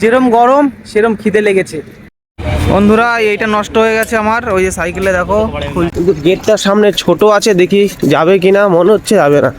যেরম গরম সেরম খিদে লেগেছে। বন্ধুরা এইটা নষ্ট হয়ে গেছে আমার, ওই যে সাইকেলে দেখো কিন্তু গেটটার সামনে ছোট আছে, দেখি যাবে কিনা, মনে হচ্ছে যাবে না।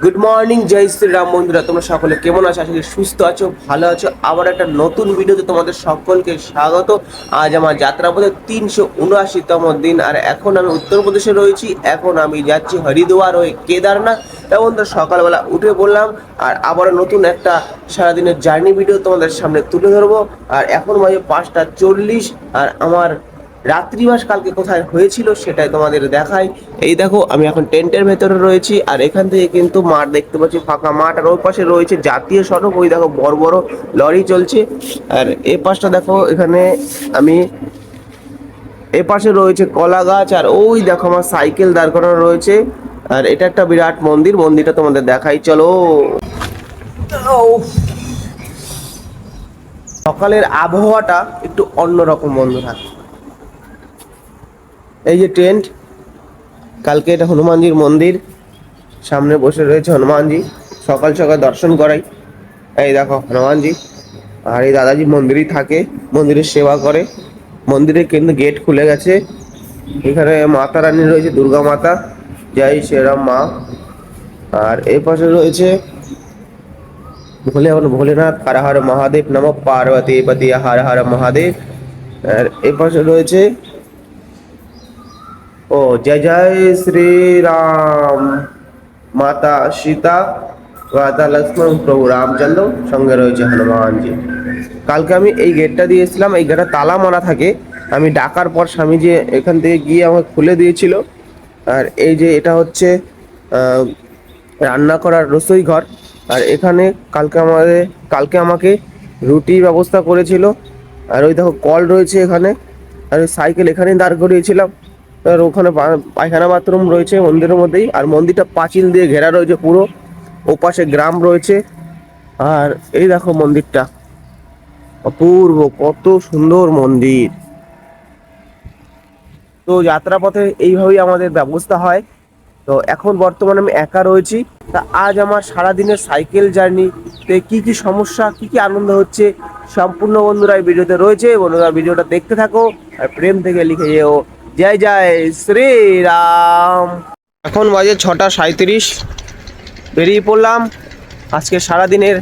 গুড মর্নিং, জয় শ্রীরাম। বন্ধুরা তোমরা সকলে কেমন আছো? আশা করি সুস্থ আছো, ভালো আছো। আবার একটা নতুন ভিডিওতে তোমাদের সকলকে স্বাগত। আজ আমার যাত্রাপথে 379তম দিন, আর এখন আমি উত্তরপ্রদেশে রয়েছি। এখন আমি যাচ্ছি হরিদ্বার হয়ে কেদারনাথ। বন্ধুরা সকালবেলা উঠে পড়লাম, আর আবারও নতুন একটা সারাদিনের জার্নি ভিডিও তোমাদের সামনে তুলে ধরবো। আর এখন বাজে 5:40, আর আমার রাত্রিবাস কালকে কোথায় হয়েছিল সেটাই তোমাদের দেখাই। এই দেখো আমি এখন টেন্টের ভেতরে রয়েছি, আর এখান থেকে কিন্তু মাঠ দেখতে পাচ্ছি, ফাঁকা মাঠ। আর ওই পাশে রয়েছে জাতীয় সড়ক, ওই দেখো বড় বড় লরি চলছে। আর এ পাশটা দেখো, এখানে আমি এ পাশে রয়েছে কলা গাছ, আর ওই দেখো আমার সাইকেল দাঁড় করানো রয়েছে। আর এটা একটা বিরাট মন্দির, মন্দিরটা তোমাদের দেখাই চলো। সকালের আবহাওয়াটা একটু অন্যরকম বন্ধুরা। এই যে টেন্ট, কালকে এটা হনুমানজির মন্দির, সামনে বসে রয়েছে হনুমানজি, সকাল সকাল দর্শন করাই। এই দেখো হনুমানজি, আর এই দাদাজি মন্দিরেই থাকে, মন্দিরের সেবা করে। মন্দিরে কিন্তু গেট খুলে গেছে। এখানে মাতা রানী রয়েছে, দুর্গা মাতা, জয় শ্রীরাম মা। আর এই পাশে রয়েছে ভোলেনাথ, হর হর মহাদেব, নম পার্বতী পতি, হর হর মহাদেব। আর এই পাশে রয়েছে ও জয় জয় শ্রীরাম, মাতা সীতা, মাতা লক্ষ্মণ, প্রভু রামচন্দ্র, সঙ্গে রয়েছে হনুমানজি। কালকে আমি এই গেটটা দিয়েছিলাম, এই গেটটা তালা মারা থাকে। আমি ডাকার পর স্বামীজি এখান থেকে গিয়ে আমাকে খুলে দিয়েছিল। আর এই যে এটা হচ্ছে রান্না করার রসোই ঘর। আর এখানে কালকে আমাকে রুটির ব্যবস্থা করেছিল। আর ওই দেখো কল রয়েছে এখানে, আর ওই সাইকেল এখানেই দাঁড় করিয়েছিলাম। আর ওখানে পায়খানা বাথরুম রয়েছে মন্দিরের মধ্যেই। আর মন্দিরটা পাঁচিল দিয়ে ঘেরা রয়েছে পুরো, ওপাশে গ্রাম রয়েছে। আর এই দেখো মন্দিরটা অপূর্ব, কত সুন্দর মন্দির। তো যাত্রাপথে এইভাবেই আমাদের ব্যবস্থা হয়। তো এখন বর্তমানে আমি একা রয়েছি। তা আজ আমার সারাদিনের সাইকেল জার্নিতে কি কি সমস্যা, কি কি আনন্দ হচ্ছে, সম্পূর্ণ বন্ধুরা এই ভিডিওতে রয়েছে। বন্ধুরা ভিডিওটা দেখতে থাকো, আর প্রেম থেকে লিখে যেও জয় জয় শ্রীরাম। এখন বাজে 6:37, বেরিয়ে পড়লাম আজকে সারাদিনের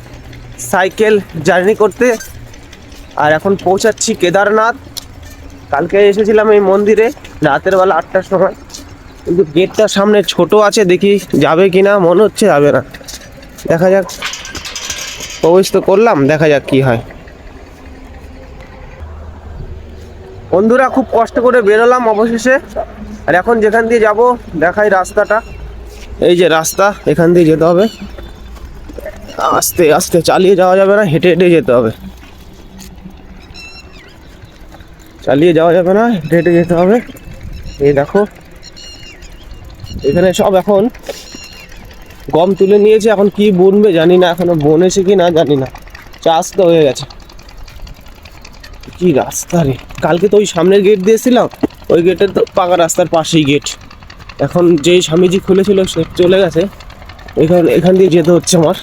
সাইকেল জার্নি করতে। আর এখন পৌঁছাচ্ছি কেদারনাথ। কালকে এসেছিলাম এই মন্দিরে রাতের বেলা 8টার সময়, কিন্তু গেটটার সামনে ছোট আছে, দেখি যাবে কিনা, মনে হচ্ছে যাবে না। দেখা যাক, প্রবেশ তো করলাম, দেখা যাক কি হয়। বন্ধুরা খুব কষ্ট করে বেরোলাম অবশেষে। আর এখন যেখান দিয়ে যাব দেখাই রাস্তাটা। এই যে রাস্তা, এখান দিয়ে যেতে হবে। আস্তে আস্তে, চালিয়ে যাওয়া যাবে না, হেঁটে হেঁটে যেতে হবে। চালিয়ে যাওয়া যাবে না, হেঁটে হেঁটে যেতে হবে। এই দেখো এখানে সব এখন গম তুলে নিয়েছে, এখন কি বুনবে জানি না, এখনো বনেছে কি না জানি না। চাষ তো হয়ে গেছে। কি রাস্তা রে! কালকে তো ওই সামনের গেট দিয়েছিলাম, ওই গেটের তো পাকা রাস্তার পাশেই গেট। এখন যেই স্বামীজি খুলেছিল সে চলে গেছে, এখান দিয়ে যেতে হচ্ছে আমার।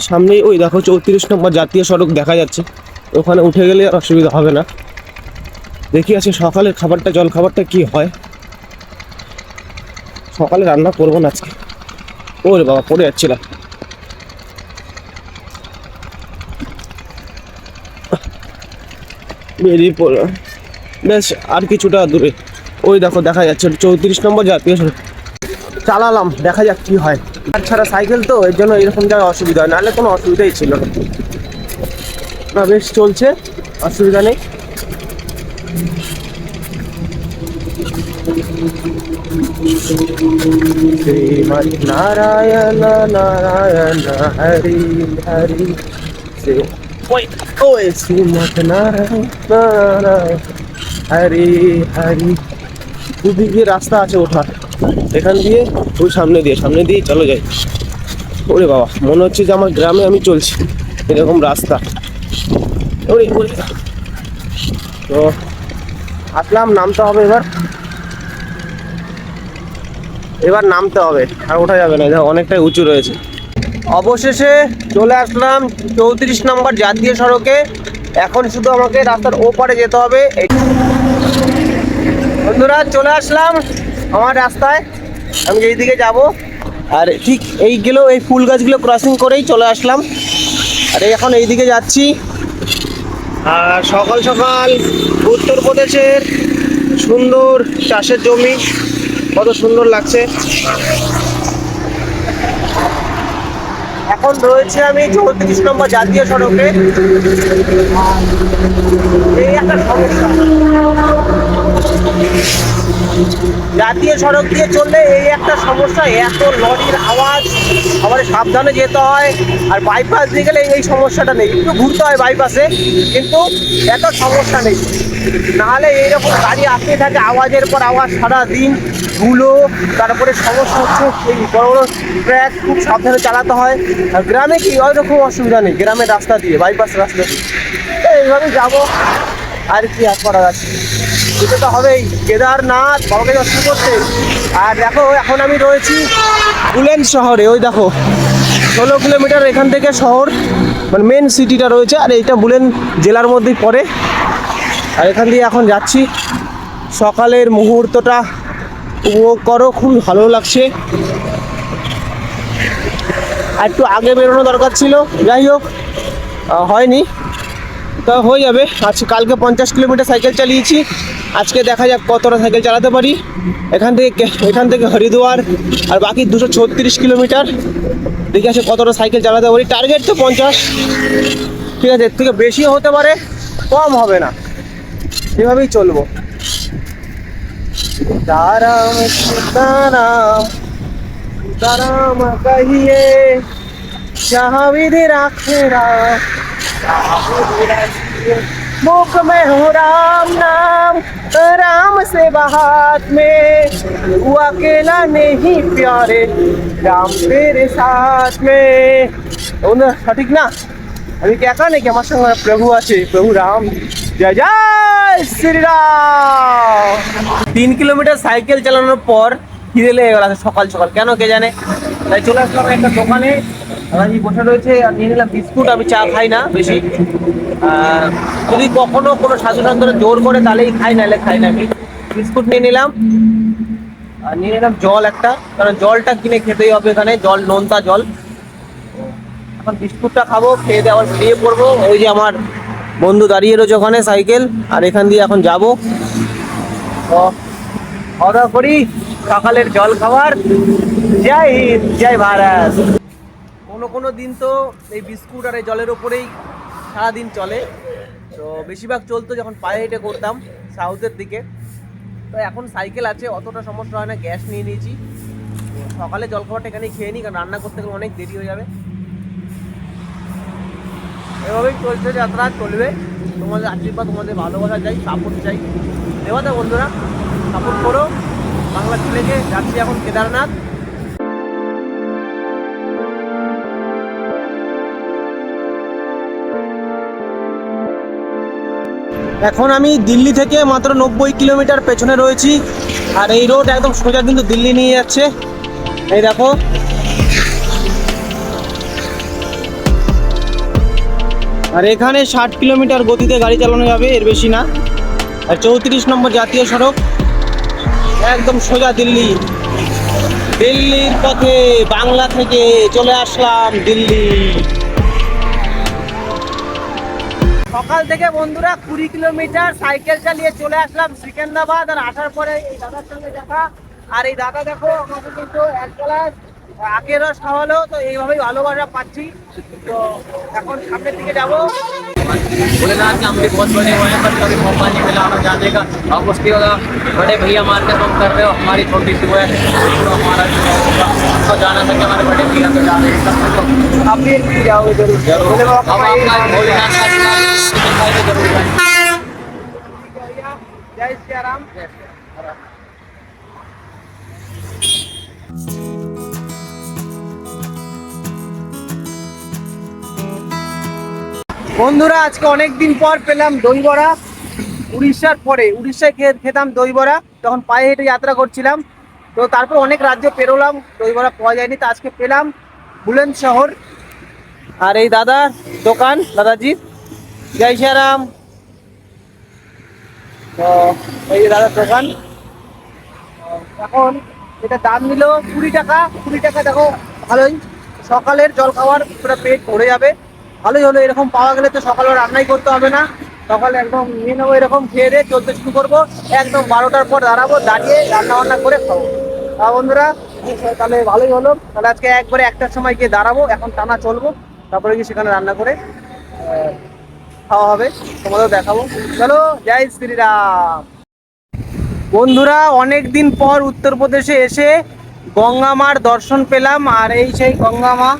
সামনেই ওই দেখো 34 নম্বর জাতীয় সড়ক দেখা যাচ্ছে, ওখানে উঠে গেলে আর অসুবিধা হবে না। দেখি আছে সকালের খাবারটা, জল খাবারটা কি হয়। সকালে রান্না করবো না আজকে। ওরে বাবা, পড়ে যাচ্ছিলাম। বেরিয়ে পড়লাম, বেশ আর কিছুটা দূরে ওই দেখো দেখা যাচ্ছে 34 নম্বর জাতীয় সড়ক। চালালাম, দেখা যাক কি হয়। আর ছাড়া সাইকেল তো, এর জন্য এরকম জায়গায় অসুবিধা হয়, নাহলে কোনো অসুবিধাই ছিল না। না বেশ চলছে, অসুবিধা নেই। শ্রীমৎ নারায়ণ নারায়ণ হরি হরি, ওই ওই শ্রীমত নারায়ণ নারায়ণ হরি হরি। দুদিকে রাস্তা আছে ওঠার, এখান দিয়ে ওই সামনে দিয়ে চলো যাই। ওরে বাবা, মনে হচ্ছে যে আমার গ্রামে আমি চলছি, এরকম রাস্তা। ওরে ওরে, তো আসলাম, নামতে হবে এবার নামতে হবে, আর ওঠা যাবে না, অনেকটাই উঁচু রয়েছে। অবশেষে চলে আসলাম 34 নম্বর জাতীয় সড়কে। এখন শুধু আমাকে রাস্তার ওপারে যেতে হবে। বন্ধুরা চলে আসলাম আমার রাস্তায়, আমি যেই দিকে যাব, আর ঠিক এইগুলো এই ফুল গাছগুলো ক্রসিং করেই চলে আসলাম। আর এখন এই দিকে যাচ্ছি। আর সকাল সকাল উত্তরপ্রদেশের সুন্দর চাষের জমি, কত সুন্দর লাগছে। এখন রয়েছে আমি 34 নম্বর জাতীয় সড়কে। এই একটা সমস্যা, জাতীয় সড়ক দিয়ে চললে এই একটা সমস্যা, এত লরির আওয়াজ, আবার সাবধানে যেতে হয়। আর বাইপাস দিয়ে গেলে এই সমস্যাটা নেই, একটু ঘুরতে হয় বাইপাসে, কিন্তু এত সমস্যা নেই। নাহলে এইরকম গাড়ি আসতে থাকে, আওয়াজের পর আওয়াজ সারাদিন, ধুলো, তারপরে সমস্যা হচ্ছে এই বড় বড় ট্র্যাক, খুব সাবধানে চালাতে হয়। আর গ্রামে কি ওইরকম অসুবিধা নেই, গ্রামের রাস্তা দিয়ে, বাইপাস রাস্তা দিয়ে এইভাবে যাবো। আর কি আর করা যাচ্ছে, যেতে তো হবেই। কেদারনাথ বাবাকে দর্শন করতে। আর দেখো এখন আমি রয়েছি বুলেন শহরে। ওই দেখো 16 কিলোমিটার এখান থেকে শহর, মানে মেন সিটিটা রয়েছে, আর এইটা বুলেন জেলার মধ্যেই পড়ে। আর এখান দিয়ে এখন যাচ্ছি। সকালের মুহূর্তটা উপভোগ করো, খুব ভালো লাগছে। আর একটু আগে বেরোনো দরকার ছিল, যাই হোক হয়নি, তা হয়ে যাবে। আজকে কালকে 50 কিলোমিটার সাইকেল চালিয়েছি, আজকে দেখা যাক কতটা সাইকেল চালাতে পারি। এখান থেকে হরিদ্বার, আর বাকি 236 কিলোমিটার, দেখে আছে কতটা সাইকেল চালাতে পারি। টার্গেট তো 50, ঠিক আছে, এর থেকে বেশিও হতে পারে, কম হবে না, এভাবেই চলবো। তারাম তারাম তারাম কহিয়ে जहाँ विधि राखे राम, मुख में हो राम नाम, राम से बात में, वो अकेला नहीं प्यारे, राम तेरे साथ में। সঠিক না? আমি কি একা নাকি? আমার সঙ্গে প্রভু আছে, প্রভু রাম। জয় জয় শ্রীরাম। 3 কিলোমিটার সাইকেল চালানোর পর খিদে লেগে গেল সকাল সকাল, কেন কে জানে। তাই চলে আসলাম একটা দোকানে, আমি বসে রয়েছে, আর নিয়ে নিলাম বিস্কুট। আমি চা খাই না বেশি, যদি কখনো কোনো সাধু সন্তরা জোর করে তাহলেই খাই, নাহলে খাই না। আমি বিস্কুট নিয়ে নিলাম, আর নিয়ে নিলাম জল একটা, কারণ জলটা কিনে খেতেই হবে এখানে, জল নোনতা জল। এখন বিস্কুটটা খাবো, খেয়ে দিয়ে আবার বেরিয়ে পড়বো। ওই যে আমার বন্ধু দাঁড়িয়ে রয়েছে ওখানে সাইকেল, আর এখান দিয়ে এখন যাবো। খাওয়া দাওয়া করি, সকালের জল খাবার। জয় হিন্দ, জয় ভারত। কোনো দিন তো এই বিস্কুট আর এই জলের ওপরেই সারাদিন চলে, তো বেশিরভাগ চলতো যখন পায়ে হেঁটে করতাম সাউথের দিকে। তো এখন সাইকেল আছে, অতটা সমস্যা হয় না, গ্যাস নিয়ে নিয়েছি। সকালে জলখাবারটা এখানেই খেয়ে নিই, কারণ রান্না করতে গেলে অনেক দেরি হয়ে যাবে। এভাবেই চলছে যাত্রা, চলবে। তোমাদের আশীর্বাদ, তোমাদের ভালোবাসা চাই, সাপোর্ট চাই, দেওয়া তো বন্ধুরা, সাপোর্ট করো বাংলা ছেলেকে। যাচ্ছি এখন কেদারনাথ। এখন আমি দিল্লি থেকে মাত্র 90 কিলোমিটার পেছনে রয়েছি, আর এই রোড একদম সোজা কিন্তু দিল্লি নিয়ে যাচ্ছে। এই দেখো, আর এখানে 60 কিলোমিটার গতিতে গাড়ি চালানো যাবে, এর বেশি না। আর 34 নম্বর জাতীয় সড়ক, একদম সোজা দিল্লি। দিল্লির পথে বাংলা থেকে চলে আসলাম দিল্লি। সকাল থেকে বন্ধুরা 20 কিলোমিটার সাইকেল চালিয়ে চলে আসলাম সিকান্দ্রাবাদ। আর আসার পরে এই দাদার সঙ্গে দেখা, আর এই দাদা দেখো আমাকে কিন্তু এক গ্লাস আখের রস খাওয়ালো, তো এইভাবেই ভালোবাসা পাচ্ছি। তো এখন সামনের দিকে যাবো। भोलेनाथ के हम भी बहुत बड़े हुए हैं पर कभी मौका नहीं मिला हमें जाने का। अब उसकी वजह बड़े भैया मान के तुम कर रहे हो, हमारी छोटी सी वो है तो हमारा जो होगा तो जाना था कि हमारे बड़े भैया तो जाने का। आप भी जाओगे जरूर जरूर भोले बाबा हम का आपका भोलेनाथ का आशीर्वाद जरूर जाएंगे। जय श्री राम। বন্ধুরা আজকে অনেক দিন পর পেলাম দই বড়া। উড়িষ্যার পরে উড়িষ্যায় খেতাম দই বড়া, তখন পায়ে হেঁটে যাত্রা করছিলাম। তো তারপর অনেক রাজ্য পেরোলাম, দই বড়া পাওয়া যায়নি, তো আজকে পেলাম বুলেন শহর। আর এই দাদার দোকান, দাদাজি জয় শ্রীরাম। তো এই যে দাদার দোকান, এখন এটা দাম নিল 20 টাকা। 20 টাকা দেখো ভালোই, সকালের জল খাওয়ার পুরো পেট ভরে যাবে। ভালোই হলো, এরকম পাওয়া গেলে তো সকালে রান্নাই করতে হবে না, সকালে একদম নিয়ে নেবো, এরকম খেয়ে দিয়ে চলতে শুরু করবো। একদম 12টার পর দাঁড়াবো, দাঁড়িয়ে রান্না বান্না করে খাবো। বন্ধুরা তাহলে ভালোই হলো, তাহলে আজকে একবারে 1টার সময় গিয়ে দাঁড়াবো, এখন টানা চলবো, তারপরে গিয়ে সেখানে রান্না করে খাওয়া হবে, তোমাদেরও দেখাবো। চলো জয় শ্রীরাম। বন্ধুরা অনেক দিন পর উত্তরপ্রদেশে এসে গঙ্গা মার দর্শন পেলাম, আর এই সেই গঙ্গা মা।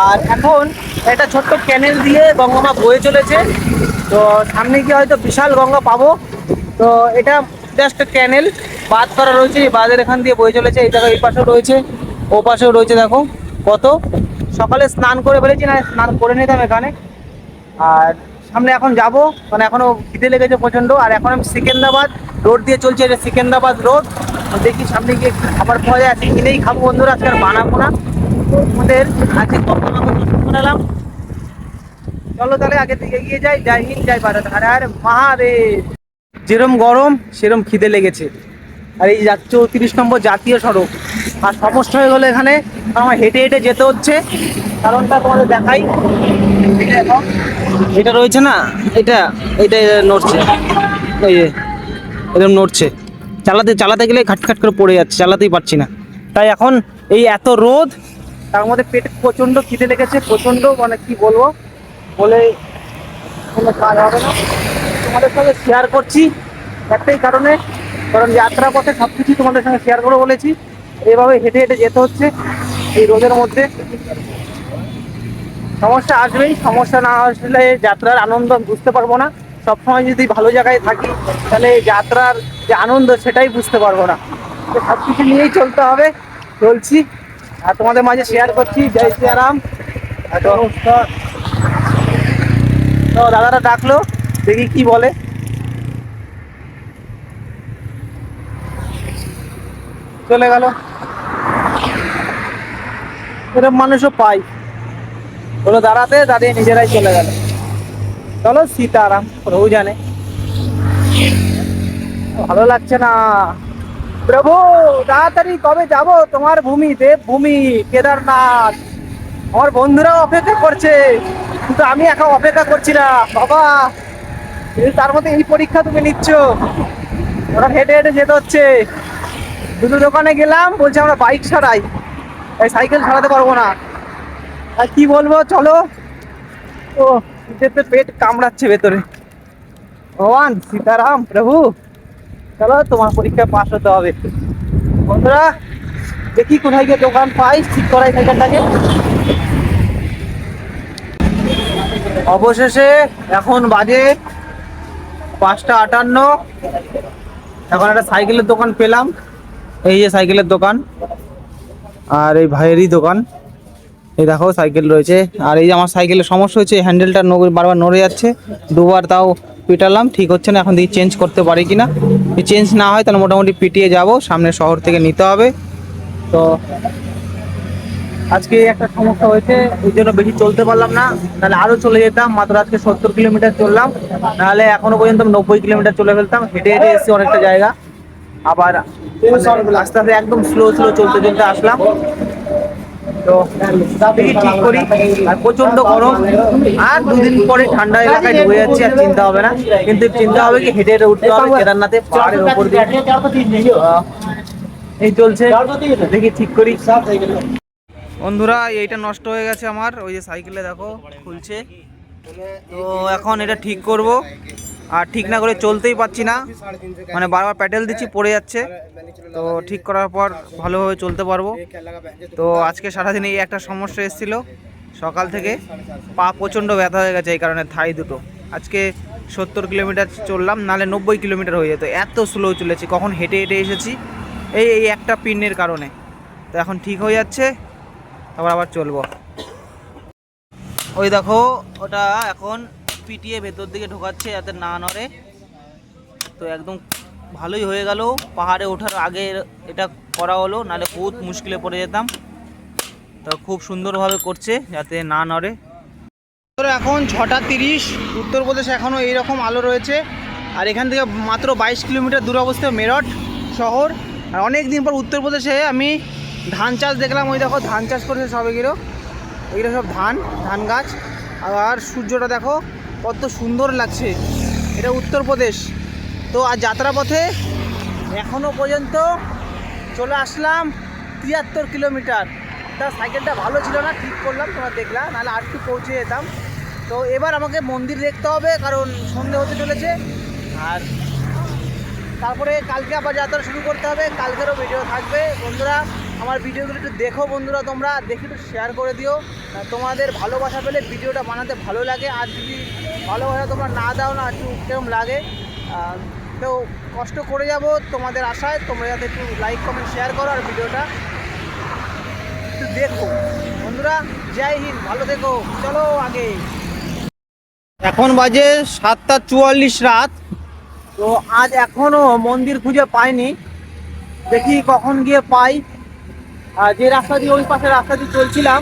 আর এখন একটা ছোট্ট ক্যানেল দিয়ে গঙ্গা মা বয়ে চলেছে, তো সামনে গিয়ে হয়তো বিশাল গঙ্গা পাবো। তো এটা জাস্ট ক্যানেল, বাঁধ করা রয়েছে, এই বাঁধের এখান দিয়ে বয়ে চলেছে। এই দেখো এই পাশেও রয়েছে, ও পাশেও রয়েছে, দেখো কত। সকালে স্নান করে ফেলেছি, না স্নান করে নিতাম এখানে। আর সামনে এখন যাব, মানে এখনো খিদে লেগেছে প্রচন্ড। আর এখন আমি সিকেন্দ্রাবাদ রোড দিয়ে চলছে, এটা সিকেন্দ্রাবাদ রোড। দেখি সামনে গিয়ে খাবার পাওয়া যায়, আজকে কিনেই খাবো বন্ধুরা, আজকে আর বানাবো না। আমাদের আজকে বানালাম। চলো তাহলে আগের দিকে এগিয়ে যাই। জয় হিন্দ, জয় ভারত, হর হর মহাদেব। যেরম গরম সেরম খিদে লেগেছে। আর এই 34 নম্বর জাতীয় সড়ক, আর সমস্যা হয়ে গেলো এখানে আমার হেঁটে হেঁটে যেতে হচ্ছে। কারণটা তোমাদের দেখাই, এটা রয়েছে না, এটা এটা নড়ছে, এই যে এরকম নড়ছে, চালাতে চালাতে গেলে খাটখাট করে পড়ে যাচ্ছে, চালাতেই পারছি না। তাই এখন এই এত রোদ, তার মধ্যে পেটে প্রচণ্ড খিদে লেগেছে, প্রচণ্ড, মানে কি বলবো, বলে কোনো কাজ হবে না। তোমাদের সঙ্গে শেয়ার করছি একটাই কারণে, কারণ যাত্রা পথে সব কিছু তোমাদের সঙ্গে শেয়ার করে বলেছি। এইভাবে হেঁটে হেঁটে যেতে হচ্ছে এই রোদের মধ্যে। সমস্যা আসবেই, সমস্যা না আসলে যাত্রার আনন্দ বুঝতে পারবো না। সবসময় যদি ভালো জায়গায় থাকি তাহলে যাত্রার যে আনন্দ সেটাই বুঝতে পারবো না। তো সব কিছু নিয়েই চলতে হবে, চলছি আর তোমাদের মাঝে শেয়ার করছি। জয় শ্রীরাম। তো দাদারা ডাকলো, দেখি কি বলে। চলে গেল, এরকম মানুষও পাই, বলো দাঁড়াতে, দাঁড়িয়ে নিজেরাই চলে গেল। চলো সীতারাম, প্রভু জানে। ভালো লাগছে না প্রভু, তাড়াতাড়ি কবে যাব তোমার ভূমি, দেবভূমি কেদারনাথ। আমার বন্ধুরাও অপেক্ষা করছে, কিন্তু আমি এখন অপেক্ষা করছি না বাবা। তার মধ্যে এই পরীক্ষা তুমি নিচ্ছ, ওরা হেঁটে হেঁটে যেতে হচ্ছে। দুটো দোকানে গেলাম, বলছে আমরা বাইক ছাড়াই, এই সাইকেল ছাড়াতে পারবো না। আর কি বলবো, চলো। ও যেতে পেট কামড়াচ্ছে ভেতরে। ভগবান সীতারাম প্রভু, চলো তোমার পরীক্ষা পাস হতে হবে। বন্ধুরা দেখি কোথায় গিয়ে দোকান পাই, ঠিক করাই সাইকেলটাকে। অবশেষে এখন বাজে 5টা 58। এখন একটা সাইকেলের দোকান পেলাম, এই যে সাইকেলের দোকান, আর এই ভাইয়েরই দোকান। এই দেখো সাইকেল রয়েছে। আর এই যে আমার সাইকেলের সমস্যা হয়েছে, হ্যান্ডেলটা বারবার নড়ে যাচ্ছে, দুবার তাও পিটালাম, ঠিক হচ্ছে না। এখন দেখি চেঞ্জ করতে পারি কিনা, চেঞ্জ না হয় তাহলে মোটামুটি পিটিয়ে যাব, সামনে শহর থেকে নিতে হবে। তো আজকে একটা সমস্যা হয়েছে, ওই জন্য বেশি চলতে পারলাম না, নাহলে আরও চলে যেতাম। মাত্র আজকে 70 কিলোমিটার চললাম, নাহলে এখনো পর্যন্ত 90 কিলোমিটার চলে ফেলতাম। হেঁটে হেঁটে এসেছি অনেকটা জায়গা, আবার আস্তে আস্তে একদম স্লো স্লো চলতে চলতে আসলাম। তো দেখি ঠিক করি। আর প্রচন্ড গরম, আর 2 দিন পরে ঠান্ডা এলাকায় ঢুকে যাচ্ছে, আর চিন্তা হবে না। কিন্তু চিন্তা হবে কি, হেঁটে হেঁটে উঠতে হবে কেদারনাথে, পাহাড়ের উপর দিয়ে। এই চলছে, দেখি ঠিক করি। বন্ধুরা এইটা নষ্ট হয়ে গেছে আমার, ওই যে সাইকেলে দেখো খুলছে, তো এখন এটা ঠিক করব, আর ঠিক না করে চলতেই পারছি না, মানে বারবার প্যাডেল দিচ্ছি পড়ে যাচ্ছে। তো ঠিক করার পর ভালোভাবে চলতে পারবো। তো আজকে সারাদিন এই একটা সমস্যা এসেছিলো, সকাল থেকে পা প্রচণ্ড ব্যথা হয়ে গেছে, এই কারণে থাই দুটো। আজকে 70 কিলোমিটার চললাম, নাহলে 90 কিলোমিটার হয়ে যেত, এত স্লো চলেছি। কখন হেঁটে হেঁটে এসেছি এই এই একটা পিনের কারণে। তো এখন ঠিক হয়ে যাচ্ছে, তারপর আবার চলবো। ওই দেখো ওটা এখন পিটিয়ে ভেতর দিকে ঢোকাচ্ছে যাতে না নড়ে। তো একদম ভালোই হয়ে গেল, পাহাড়ে ওঠার আগে এটা করা হলো, নাহলে বহুত মুশকিলে পড়ে যেতাম। তো খুব সুন্দরভাবে করছে যাতে না নড়ে। এখন 6:30, উত্তরপ্রদেশ এখনও এইরকম আলো রয়েছে। আর এখান থেকে মাত্র 22 কিলোমিটার দূর অবস্থিত মেরঠ শহর। আর অনেক দিন পর উত্তরপ্রদেশে আমি ধান চাষ দেখলাম। ওই দেখো ধান চাষ করেছে সব, এগুলো সব ধান গাছ। আর সূর্যটা দেখো কত সুন্দর লাগছে, এটা উত্তরপ্রদেশ। তো আর যাত্রাপথে এখনও পর্যন্ত চলে আসলাম 73 কিলোমিটার। তা সাইকেলটা ভালো ছিল না, ঠিক করলাম, তোমরা দেখলাম, নাহলে আর একটু পৌঁছে যেতাম। তো এবার আমাকে মন্দির দেখতে হবে, কারণ সন্ধে হতে চলেছে। আর তারপরে কালকে আবার যাত্রা শুরু করতে হবে, কালকেরও ভিডিও থাকবে। বন্ধুরা আমার ভিডিওগুলো একটু দেখো, বন্ধুরা তোমরা দেখে একটু শেয়ার করে দিও। তোমাদের ভালোবাসা পেলে ভিডিওটা বানাতে ভালো লাগে। আর যদি ভালোবাসা তোমরা না দাও না, একটু কেরম লাগে। তো কষ্ট করে যাব তোমাদের আশায়, তোমরা যাতে একটু লাইক কমেন্ট শেয়ার করো আর ভিডিওটা একটু দেখো। বন্ধুরা জয় হিন্দ, ভালো থেকো, চলো আগে। এখন বাজে 7:44 রাত। তো আজ এখনো মন্দির খুঁজে পাইনি, দেখি কখন গিয়ে পাই। আর যে রাস্তা দিয়ে, ওই পাশে রাস্তা দিয়ে চলছিলাম,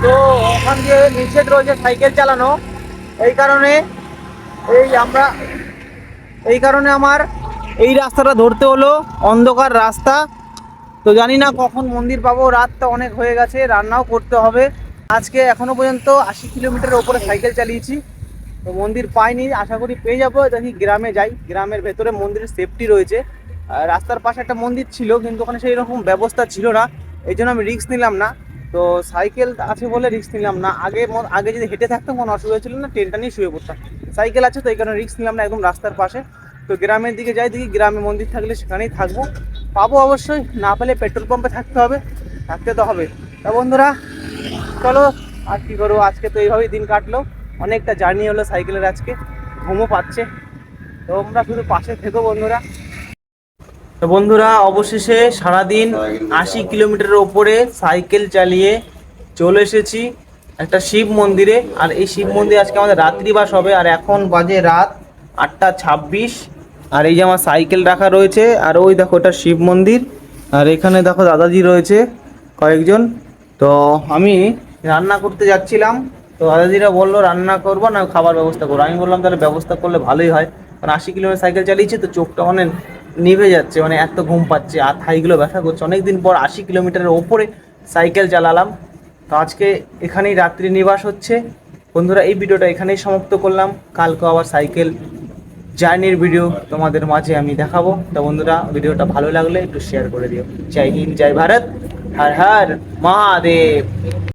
তো ওখান দিয়ে নিষেধ রয়েছে সাইকেল চালানো। এই কারণে আমার এই রাস্তাটা ধরতে হলো, অন্ধকার রাস্তা। তো জানি না কখন মন্দির পাবো, রাতটা অনেক হয়ে গেছে, রান্নাও করতে হবে। আজকে এখনো পর্যন্ত 80 কিলোমিটারের ওপরে সাইকেল চালিয়েছি, তো মন্দির পাইনি, আশা করি পেয়ে যাবো। দেখি গ্রামে যাই, গ্রামের ভেতরে মন্দিরের সেফটি রয়েছে। রাস্তার পাশে একটা মন্দির ছিল, কিন্তু ওখানে সেই রকম ব্যবস্থা ছিল না, এই জন্য আমি রিস্ক নিলাম না। তো সাইকেল আছে বলে রিস্ক নিলাম না। আগে যদি হেঁটে থাকতাম কোনো অসুবিধা ছিল না, ট্রেনটা নিয়ে শুয়ে পড়তাম। সাইকেল আছে তো এই কারণে রিস্ক নিলাম না, একদম রাস্তার পাশে। তো গ্রামের দিকে যাই, দেখি গ্রামে মন্দির থাকলে সেখানেই থাকবো, পাবো অবশ্যই। না পেলে পেট্রোল পাম্পে থাকতে তো হবে। তা বন্ধুরা চলো, আর কী করবো, আজকে তো এইভাবেই দিন কাটলো। অনেকটা জার্নি হলো সাইকেলের আজকে, ঘুমও পাচ্ছে। তো তোমরা শুধু পাশে থেকো বন্ধুরা। তো বন্ধুরা অবশেষে সারাদিন 80 কিলোমিটারের ওপরে সাইকেল চালিয়ে চলে এসেছি একটা শিব মন্দিরে। আর এই শিব মন্দিরে আজকে আমাদের রাত্রিবাস হবে। আর এখন বাজে রাত 8:26। আর এই যে আমার সাইকেল রাখা রয়েছে, আর ওই দেখো ওটা শিব মন্দির। আর এখানে দেখো দাদাজি রয়েছে কয়েকজন। তো আমি রান্না করতে যাচ্ছিলাম, তো দাদাজিরা বললো রান্না করবো না খাবার ব্যবস্থা করবো। আমি বললাম তাহলে ব্যবস্থা করলে ভালোই হয়, কারণ 80 কিলোমিটার সাইকেল চালিয়েছি তো চোখটা অনেক নিভে যাচ্ছে, মানে এত ঘুম পাচ্ছে, আর থাইগুলো ব্যথা করছে। অনেকদিন পর 80 কিলোমিটারের ওপরে সাইকেল চালালাম। তো আজকে এখানেই রাত্রি নিবাস হচ্ছে। বন্ধুরা এই ভিডিওটা এখানেই সমাপ্ত করলাম, কালকে আবার সাইকেল জার্নির ভিডিও তোমাদের মাঝে আমি দেখাবো। তো বন্ধুরা ভিডিওটা ভালো লাগলে একটু শেয়ার করে দিও। জয় হিন্দ, জয় ভারত, হর হর মহাদেব।